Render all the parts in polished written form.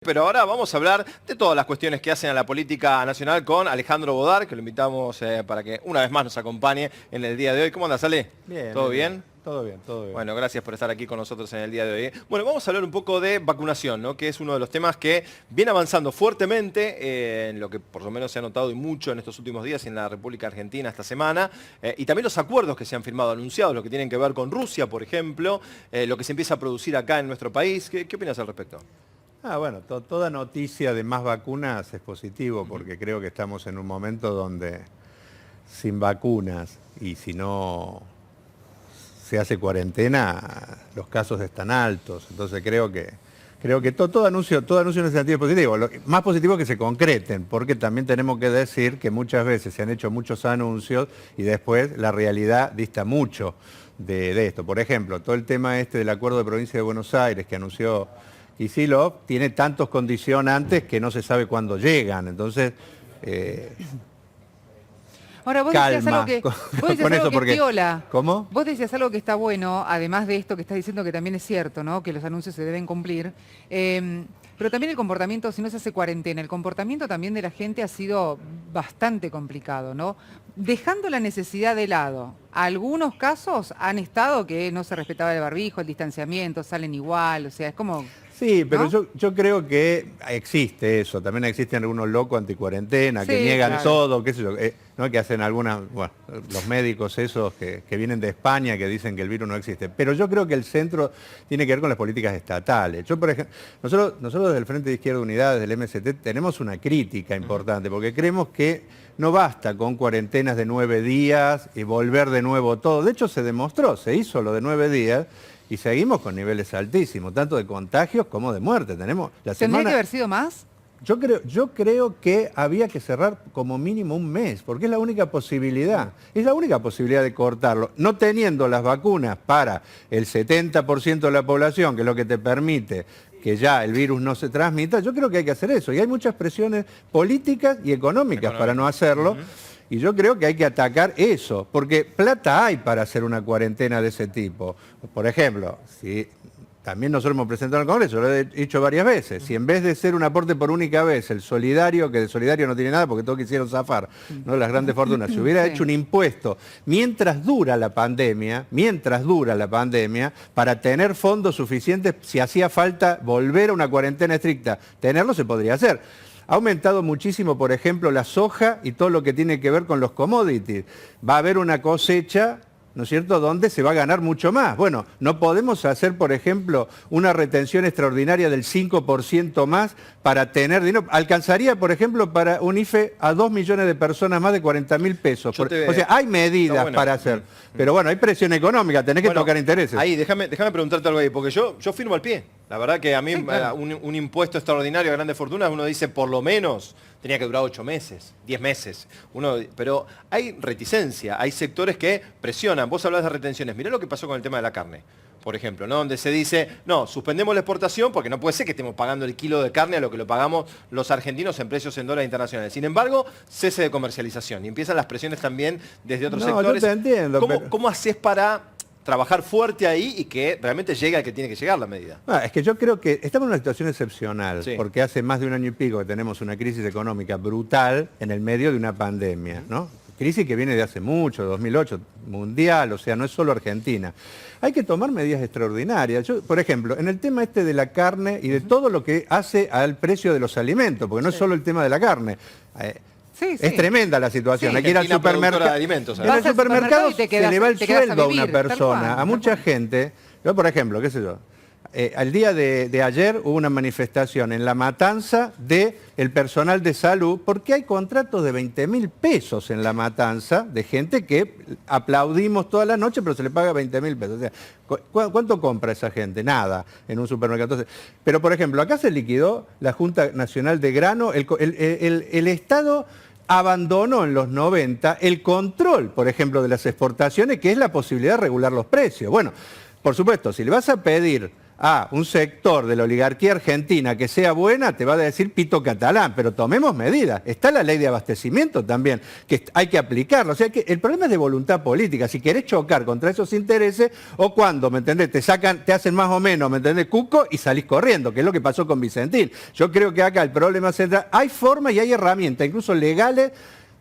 Pero ahora vamos a hablar de todas las cuestiones que hacen a la política nacional con Alejandro Bodar, que lo invitamos para que una vez más nos acompañe en el día de hoy. ¿Cómo andas, Ale? Bien. ¿Todo bien, bien? Todo bien, todo bien. Bueno, gracias por estar aquí con nosotros en el día de hoy. Bueno, vamos a hablar un poco de vacunación, ¿no? Que es uno de los temas que viene avanzando fuertemente, en lo que por lo menos se ha notado y mucho en estos últimos días en la República Argentina esta semana, y también los acuerdos que se han firmado, anunciados, lo que tienen que ver con Rusia, por ejemplo, lo que se empieza a producir acá en nuestro país. ¿Qué opinas al respecto? Bueno, toda noticia de más vacunas es positivo porque creo que estamos en un momento donde sin vacunas y si no se hace cuarentena, los casos están altos. Entonces creo que todo anuncio en ese sentido es positivo. Más positivo que se concreten, porque también tenemos que decir que muchas veces se han hecho muchos anuncios y después la realidad dista mucho de esto. Por ejemplo, todo el tema del acuerdo de provincia de Buenos Aires que anunció Kicillof tiene tantos condicionantes que no se sabe cuándo llegan. Entonces, Ahora, vos calma decías algo que, con eso, porque... piola. ¿Cómo? Vos decías algo que está bueno, además de esto que estás diciendo que también es cierto, ¿no? Que los anuncios se deben cumplir. Pero también el comportamiento, si no se hace cuarentena, el comportamiento también de la gente ha sido bastante complicado, ¿no? Dejando la necesidad de lado, algunos casos han estado que no se respetaba el barbijo, el distanciamiento, salen igual, o sea, es como... Sí, pero ¿no? yo creo que existe eso. También existen algunos locos anticuarentena que Sí, niegan claro. todo, qué sé yo, ¿no? Que hacen algunas, bueno, los médicos esos que vienen de España que dicen que el virus no existe. Pero yo creo que el centro tiene que ver con las políticas estatales. Yo, por ejemplo, nosotros desde el Frente de Izquierda Unidad, desde el MST, tenemos una crítica importante, porque creemos que no basta con cuarentenas de 9 días y volver de nuevo todo. De hecho, se demostró, se hizo lo de 9 días, y seguimos con niveles altísimos, tanto de contagios como de muerte. Tenemos la ¿Tendría semana... que haber sido más? Yo creo que había que cerrar como mínimo un mes, porque es la única posibilidad. Es la única posibilidad de cortarlo. No teniendo las vacunas para el 70% de la población, que es lo que te permite que ya el virus no se transmita, yo creo que hay que hacer eso. Y hay muchas presiones políticas y económicas para no hacerlo. Y yo creo que hay que atacar eso, porque plata hay para hacer una cuarentena de ese tipo. Por ejemplo, si también nosotros hemos presentado en el Congreso, lo he dicho varias veces, si en vez de ser un aporte por única vez, el solidario, que de solidario no tiene nada porque todos quisieron zafar, ¿no? Las grandes fortunas, se hubiera hecho un impuesto mientras dura la pandemia, para tener fondos suficientes, si hacía falta volver a una cuarentena estricta, tenerlo se podría hacer. Ha aumentado muchísimo, por ejemplo, la soja y todo lo que tiene que ver con los commodities. Va a haber una cosecha, ¿no es cierto?, donde se va a ganar mucho más. Bueno, no podemos hacer, por ejemplo, una retención extraordinaria del 5% más para tener dinero. Alcanzaría, por ejemplo, para un IFE a 2 millones de personas más de 40.000 pesos. O sea, hay medidas para hacer. Pero bueno, hay presión económica, tenés que tocar intereses. Ahí, déjame preguntarte algo ahí, porque yo firmo al pie. La verdad que a mí Sí, claro. un impuesto extraordinario a grandes fortunas, uno dice por lo menos tenía que durar 8 meses, 10 meses. Pero hay reticencia, hay sectores que presionan. Vos hablás de retenciones. Mirá lo que pasó con el tema de la carne, por ejemplo, ¿no? Donde se dice, no, suspendemos la exportación porque no puede ser que estemos pagando el kilo de carne a lo que lo pagamos los argentinos en precios en dólares internacionales. Sin embargo, cese de comercialización. Y empiezan las presiones también desde otros sectores. Yo te entiendo, ¿Cómo haces para trabajar fuerte ahí y que realmente llegue al que tiene que llegar la medida? Es que yo creo que estamos en una situación excepcional, Sí. porque hace más de un año y pico que tenemos una crisis económica brutal en el medio de una pandemia, ¿no? Crisis que viene de hace mucho, 2008, mundial, o sea, no es solo Argentina. Hay que tomar medidas extraordinarias. Yo, por ejemplo, en el tema de la carne y de todo lo que hace al precio de los alimentos, porque no es solo el tema de la carne. Sí, Es tremenda la situación. Sí. Hay que ir al Argentina, productora supermercado. de alimentos, En ¿sabes? el Vas al supermercado supermercado y te se le va el quedas a sueldo a una vivir, tal persona. cual, A tal mucha cual. gente, yo por ejemplo, qué sé yo, al día de ayer hubo una manifestación en La Matanza del personal de salud, porque hay contratos de 20.000 pesos en La Matanza, de gente que aplaudimos toda la noche, pero se le paga 20.000 pesos. O sea, ¿cuánto compra esa gente? Nada, en un supermercado. Entonces, pero por ejemplo, acá se liquidó la Junta Nacional de Grano, el Estado abandonó en los 90 el control, por ejemplo, de las exportaciones, que es la posibilidad de regular los precios. Bueno, por supuesto, si le vas a pedir a un sector de la oligarquía argentina que sea buena, te va a decir pito catalán, pero tomemos medidas. Está la ley de abastecimiento también, que hay que aplicarla. O sea que el problema es de voluntad política. Si querés chocar contra esos intereses, o cuando, ¿me entendés? Te hacen más o menos, ¿me entendés? Cuco y salís corriendo, que es lo que pasó con Vicentín. Yo creo que acá el problema central, hay formas y hay herramientas, incluso legales,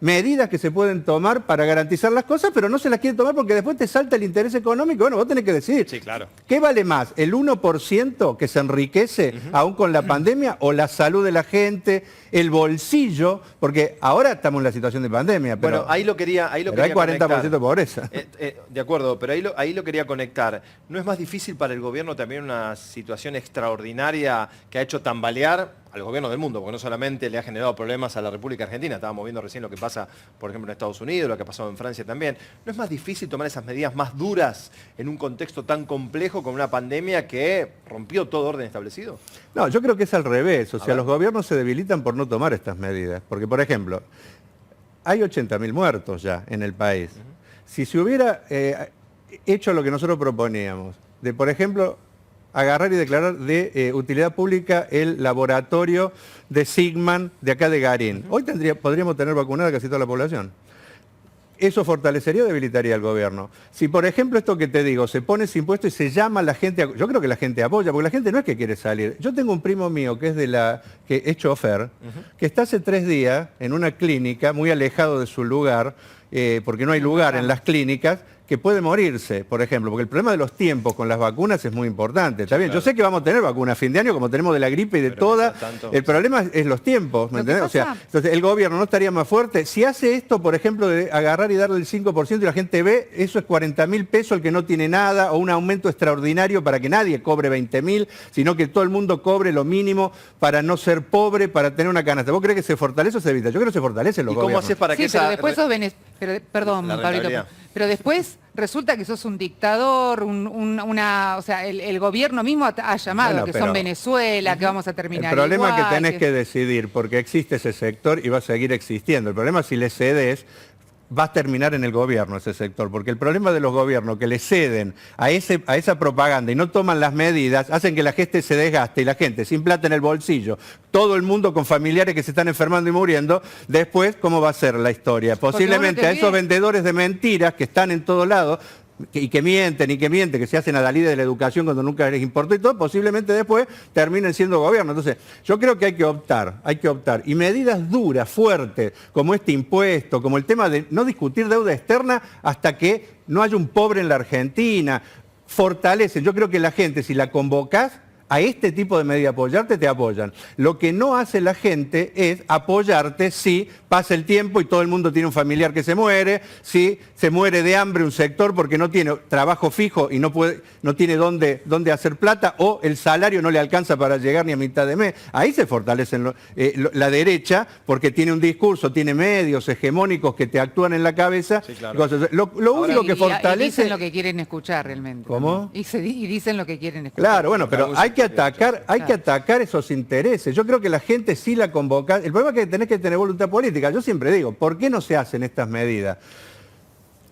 medidas que se pueden tomar para garantizar las cosas, pero no se las quieren tomar porque después te salta el interés económico. Bueno, vos tenés que decidir. Sí, claro. ¿Qué vale más? ¿El 1% que se enriquece aún con la pandemia o la salud de la gente, el bolsillo? Porque ahora estamos en la situación de pandemia, pero, Bueno, ahí lo quería pero conectar. hay 40% de pobreza. De acuerdo, pero ahí lo quería conectar. ¿No es más difícil para el gobierno también una situación extraordinaria que ha hecho tambalear al gobierno del mundo? Porque no solamente le ha generado problemas a la República Argentina, estábamos viendo recién lo que pasa, por ejemplo, en Estados Unidos, lo que ha pasado en Francia también. ¿No es más difícil tomar esas medidas más duras en un contexto tan complejo como una pandemia que rompió todo orden establecido? No, yo creo que es al revés. O sea, los gobiernos se debilitan por no tomar estas medidas. Porque, por ejemplo, hay 80.000 muertos ya en el país. Si se hubiera hecho lo que nosotros proponíamos, de, por ejemplo, agarrar y declarar de utilidad pública el laboratorio de Sigman de acá de Garín. Hoy podríamos tener vacunada casi toda la población. Eso fortalecería o debilitaría al gobierno. Si, por ejemplo, esto que te digo, se pone ese impuesto y se llama a la gente, yo creo que la gente apoya, porque la gente no es que quiere salir. Yo tengo un primo mío que es chofer, que está hace 3 días en una clínica, muy alejado de su lugar, porque no hay lugar en las clínicas, que puede morirse, por ejemplo, porque el problema de los tiempos con las vacunas es muy importante. Está bien, claro. yo sé que vamos a tener vacunas a fin de año, como tenemos de la gripe y de Pero toda. mientras tanto, El problema es los tiempos, ¿me entendés? O sea, entonces el gobierno no estaría más fuerte. Si hace esto, por ejemplo, de agarrar y darle el 5% y la gente ve, eso es 40.000 pesos el que no tiene nada, o un aumento extraordinario para que nadie cobre 20.000, sino que todo el mundo cobre lo mínimo para no ser pobre, para tener una canasta. ¿Vos crees que se fortalece o se evita? Yo creo que se fortalece los ¿Y cómo gobiernos. haces para que Sí, pero esa... después sos perdón, La Pablito, rentabilidad. pero después resulta que sos un dictador, o sea, el gobierno mismo ha llamado, Bueno, que pero- son Venezuela, que vamos a terminar El problema igual, es que tenés que decidir, porque existe ese sector y va a seguir existiendo. El problema es si le cedes, va a terminar en el gobierno ese sector, porque el problema de los gobiernos que le ceden a esa propaganda y no toman las medidas, hacen que la gente se desgaste y la gente sin plata en el bolsillo, todo el mundo con familiares que se están enfermando y muriendo, después, ¿cómo va a ser la historia? Posiblemente a esos vendedores de mentiras que están en todo lado, que mienten, que se hacen a la líder de la educación cuando nunca les importó y todo, posiblemente después terminen siendo gobierno. Entonces, yo creo que hay que optar. Y medidas duras, fuertes, como este impuesto, como el tema de no discutir deuda externa hasta que no haya un pobre en la Argentina, fortalecen. Yo creo que la gente, si la convocás a este tipo de medida apoyarte, te apoyan. Lo que no hace la gente es apoyarte si pasa el tiempo y todo el mundo tiene un familiar que se muere, si se muere de hambre un sector porque no tiene trabajo fijo y no tiene dónde hacer plata, o el salario no le alcanza para llegar ni a mitad de mes. Ahí se fortalece la derecha porque tiene un discurso, tiene medios hegemónicos que te actúan en la cabeza. Sí, claro. Lo único que y fortalece... dicen lo que quieren escuchar realmente. ¿Cómo? Y dicen lo que quieren escuchar. Claro, bueno, pero hay que atacar esos intereses. Yo creo que la gente sí la convoca. El problema es que tenés que tener voluntad política. Yo siempre digo, ¿por qué no se hacen estas medidas?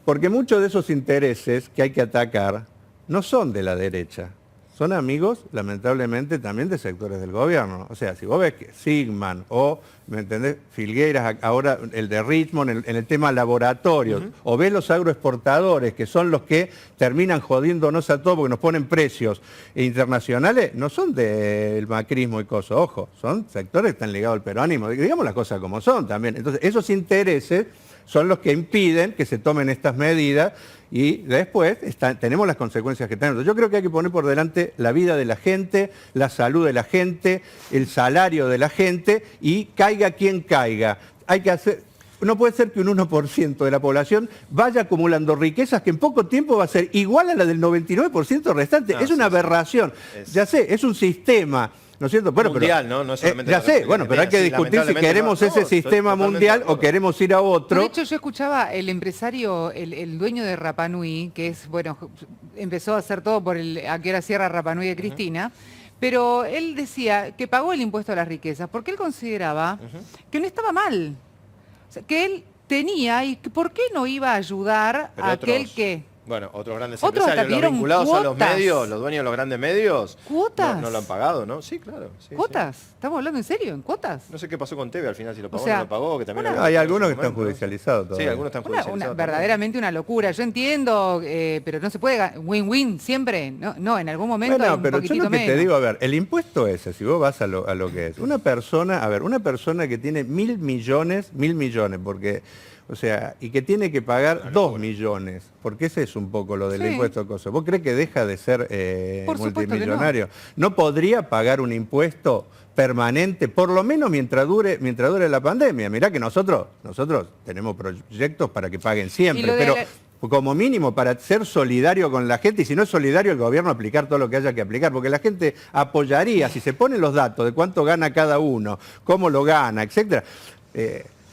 Porque muchos de esos intereses que hay que atacar no son de la derecha. Son amigos, lamentablemente, también de sectores del gobierno. O sea, si vos ves que Sigman o, ¿me entendés?, Filgueiras, ahora el de Richmond, en el tema laboratorios, o ves los agroexportadores, que son los que terminan jodiéndonos a todos porque nos ponen precios internacionales, no son del macrismo y cosas, ojo, son sectores que están ligados al peronismo. Digamos las cosas como son también. Entonces, esos intereses son los que impiden que se tomen estas medidas y después tenemos las consecuencias que tenemos. Yo creo que hay que poner por delante la vida de la gente, la salud de la gente, el salario de la gente y caiga quien caiga. No puede ser que un 1% de la población vaya acumulando riquezas que en poco tiempo va a ser igual a la del 99% restante. No, es una aberración. Ya sé, es un sistema. ¿No es cierto? Bueno, mundial, pero, ¿no? No es solamente ya la sé, República bueno, pero hay que Argentina, discutir si lamentablemente queremos no. ese Estoy sistema totalmente mundial de o acuerdo. queremos ir a otro. De hecho, yo escuchaba el empresario, el dueño de Rapa Nui, que es, bueno, empezó a hacer todo por a qué hora cierra Rapa Nui de Cristina, pero él decía que pagó el impuesto a las riquezas porque él consideraba que no estaba mal. O sea, que él tenía y que por qué no iba a ayudar Pero a aquel otros- que... Bueno, otros grandes Otros hasta empresarios, los dieron vinculados a los cuotas. medios, los dueños de los grandes medios, ¿Cuotas? no lo han pagado, ¿no? Sí, claro. Sí, ¿Cuotas? ¿Estamos hablando en serio? ¿En cuotas? sí. No sé qué pasó con TV al final, si lo pagó O sea, o no lo pagó, que también una- lo Hay había algunos que en su están momento, ¿no? judicializados Sí, todavía. algunos están judicializados. también. Verdaderamente una locura. Yo entiendo, pero no se puede win-win siempre. No, en algún momento hay Bueno, un pero yo poquitito lo que te menos. digo, a ver, el impuesto ese, si vos vas a lo que es, una persona que tiene 1.000 millones, porque, o sea, y que tiene que pagar 2 millones, porque ese es un poco lo del Sí. impuesto de cosas. ¿Vos crees que deja de ser Por supuesto que no. multimillonario? No podría pagar un impuesto permanente, por lo menos mientras dure la pandemia. Mirá que nosotros tenemos proyectos para que paguen Y siempre, lo de pero la- como mínimo para ser solidario con la gente, y si no es solidario el gobierno aplicar todo lo que haya que aplicar, porque la gente apoyaría, si se ponen los datos de cuánto gana cada uno, cómo lo gana, etcétera,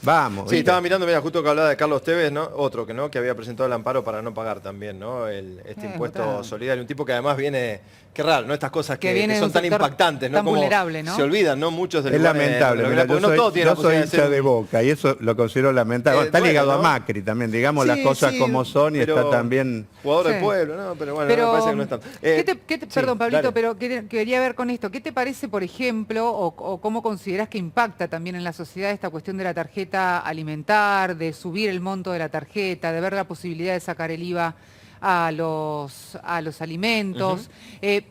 vamos. Sí, ¿viste? estaba mirando, mira, justo que hablaba de Carlos Tevez, ¿no? Otro que había presentado el amparo para no pagar también, ¿no? Este impuesto otra. solidario, un tipo que además viene, qué raro, ¿no? Estas cosas Que que viene de son un tan sector impactantes, ¿no? tan Como vulnerable, ¿no? se olvidan, ¿no? Muchos de Es lamentable, mira, porque no todos tienen yo la soy posibilidad de hincha ser de Boca y eso lo considero lamentable. Está bueno, ligado ¿no? a Macri también, digamos Sí, las cosas sí, como son y pero está también... jugador Sí. del pueblo, ¿no? Pero bueno, Pero, me parece que no es tanto. Sí, perdón, Pablito, dale. pero quería ver con esto. ¿Qué te parece, por ejemplo, o cómo considerás que impacta también en la sociedad esta cuestión de la tarjeta alimentar, de subir el monto de la tarjeta, de ver la posibilidad de sacar el IVA a los alimentos?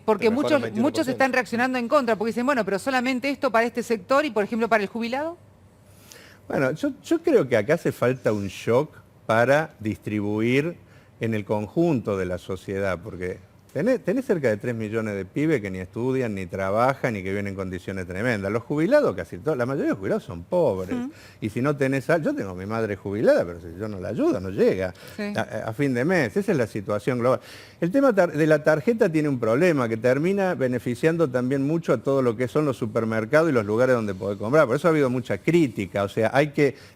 Porque Te mejoran muchos 21%. están reaccionando en contra, porque dicen, bueno, pero solamente esto para este sector y, por ejemplo, para el jubilado. Bueno, yo creo que acá hace falta un shock para distribuir en el conjunto de la sociedad, porque tenés cerca de 3 millones de pibes que ni estudian, ni trabajan, y que viven en condiciones tremendas. Los jubilados, casi todos, la mayoría de los jubilados son pobres. Y si no tenés... Yo tengo a mi madre jubilada, pero si yo no la ayudo, no llega Sí. a fin de mes. Esa es la situación global. El tema de la tarjeta tiene un problema, que termina beneficiando también mucho a todo lo que son los supermercados y los lugares donde podés comprar. Por eso ha habido mucha crítica. O sea,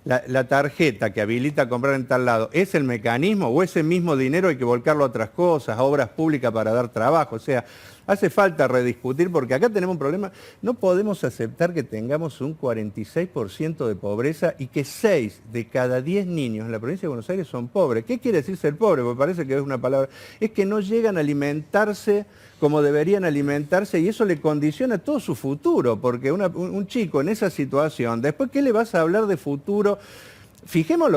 la tarjeta que habilita a comprar en tal lado, ¿es el mecanismo o ese mismo dinero hay que volcarlo a otras cosas, a obras públicas para dar trabajo? O sea, hace falta rediscutir, porque acá tenemos un problema. No podemos aceptar que tengamos un 46% de pobreza y que 6 de cada 10 niños en la provincia de Buenos Aires son pobres. ¿Qué quiere decir ser pobre? Porque parece que es una palabra. Es que no llegan a alimentarse como deberían alimentarse, y eso le condiciona todo su futuro, porque un chico en esa situación, después, ¿qué le vas a hablar de futuro? Fijémonos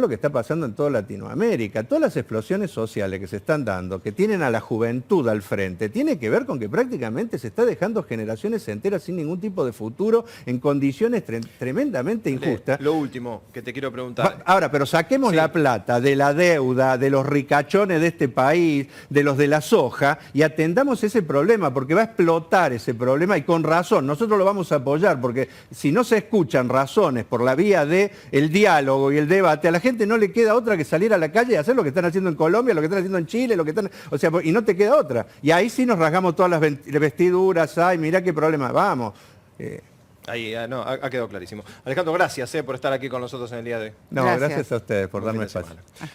lo que está pasando en toda Latinoamérica. Todas las explosiones sociales que se están dando, que tienen a la juventud al frente, tiene que ver con que prácticamente se está dejando generaciones enteras sin ningún tipo de futuro, en condiciones tremendamente injustas. Lo último que te quiero preguntar. Ahora, pero saquemos Sí. la plata de la deuda, de los ricachones de este país, de los de la soja, y atendamos ese problema, porque va a explotar ese problema, y con razón. Nosotros lo vamos a apoyar, porque si no se escuchan razones por la vía de el diálogo y el debate, a la gente no le queda otra que salir a la calle y hacer lo que están haciendo en Colombia, lo que están haciendo en Chile, o sea, y no te queda otra. Y ahí sí nos rasgamos todas las vestiduras, ay, mirá qué problema, vamos. Ahí, no, ha quedado clarísimo. Alejandro, gracias por estar aquí con nosotros en el día de hoy. No, Gracias. gracias a ustedes por Buen darme fin de espacio. semana.